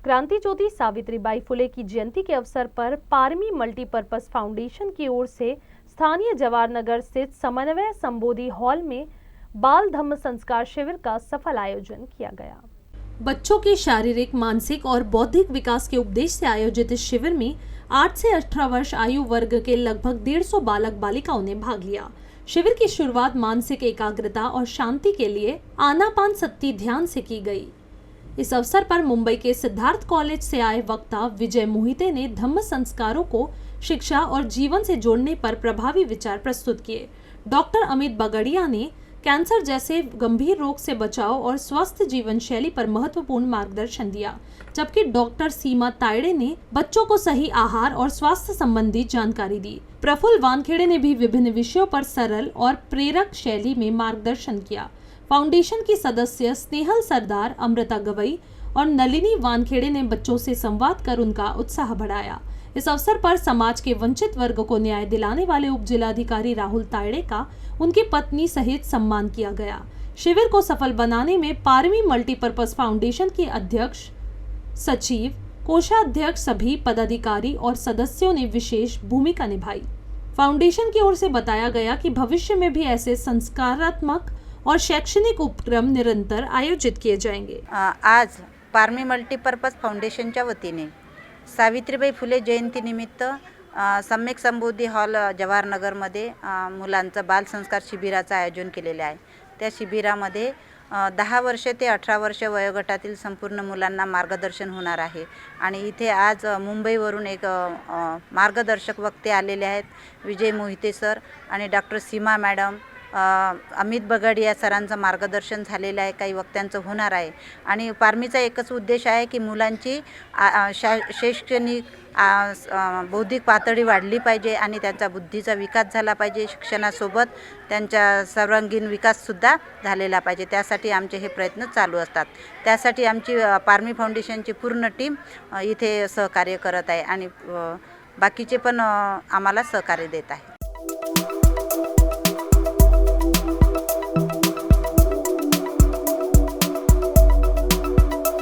क्रांति ज्योति सावित्रीबाई फुले की जयंती के अवसर पर पारमी मल्टीपर्पज फाउंडेशन की ओर से स्थानीय जवाहर नगर स्थित समन्वय संबोधि हॉल में बाल धम्म संस्कार शिविर का सफल आयोजन किया गया। बच्चों के शारीरिक, मानसिक और बौद्धिक विकास के उपदेश से आयोजित इस शिविर में 8 से 18 वर्ष आयु वर्ग के लगभग 150 बालक बालिकाओं ने भाग लिया। शिविर की शुरुआत मानसिक एकाग्रता और शांति के लिए आनापानसती ध्यान से की गई। इस अवसर पर मुंबई के सिद्धार्थ कॉलेज से आए वक्ता विजय मोहिते ने धम्म संस्कारों को शिक्षा और जीवन से जोड़ने पर प्रभावी विचार प्रस्तुत किए। डॉक्टर अमित बगड़िया ने कैंसर जैसे गंभीर रोग से बचाव और स्वस्थ जीवन शैली पर महत्वपूर्ण मार्गदर्शन दिया, जबकि डॉक्टर सीमा तायड़े ने बच्चों को सही आहार और स्वास्थ्य संबंधी जानकारी दी। प्रफुल्ल वानखेड़े ने भी विभिन्न विषयों पर सरल और प्रेरक शैली में मार्गदर्शन किया। फाउंडेशन की सदस्य स्नेहल सरदार, अमृता गवई और नलिनी वानखेड़े ने बच्चों से संवाद कर उनका उत्साह बढ़ाया। इस अवसर पर समाज के वंचित वर्ग को न्याय दिलाने वाले उप जिलाधिकारी राहुल तायड़े का उनकी पत्नी सहित सम्मान किया गया। शिविर को सफल बनाने में पारमी मल्टीपर्पज फाउंडेशन के अध्यक्ष, सचिव, कोषाध्यक्ष, सभी पदाधिकारी और सदस्यों ने विशेष भूमिका निभाई। फाउंडेशन की ओर से बताया गया कि भविष्य में भी ऐसे संस्कारात्मक और शैक्षणिक उपक्रम निरंतर आयोजित किए जाएंगे। आज पारमी मल्टीपर्पज फाउंडेशनच्या वतीने सावित्रीबाई फुले जयंतीनिमित्त सम्यक संबोधी हॉल जवाहर नगरमध्ये मुलांचं बाल संस्कार शिबिराचं आयोजन केलेले आहे। त्या शिबिरामध्ये 10 वर्ष ते 18 वर्ष वयोगटातील संपूर्ण मुलांना मार्गदर्शन होणार आहे आणि इथे आज मुंबईवरून एक मार्गदर्शक वक्ते आलेले आहेत, विजय मोहिते सर आणि डॉक्टर सीमा मॅडम, अमित बगड़िया सरांचं मार्गदर्शन झालेलं आहे, काही वक्त्यांचं होणार आहे। आणि पारमीचा एकच उद्देश आहे की मुलांची शैक्षणिक बौद्धिक पातळी वाढली पाहिजे आणि त्यांचा बुद्धीचा विकास झाला पाहिजे, शिक्षणासोबत त्यांचा सर्वांगीण विकाससुद्धा झालेला पाहिजे। त्यासाठी आमचे हे प्रयत्न चालू असतात। त्यासाठी आमची पारमी फाउंडेशनची पूर्ण टीम इथे सहकार्य करत आहे आणि बाकीचे पण आम्हाला सहकार्य देत आहे।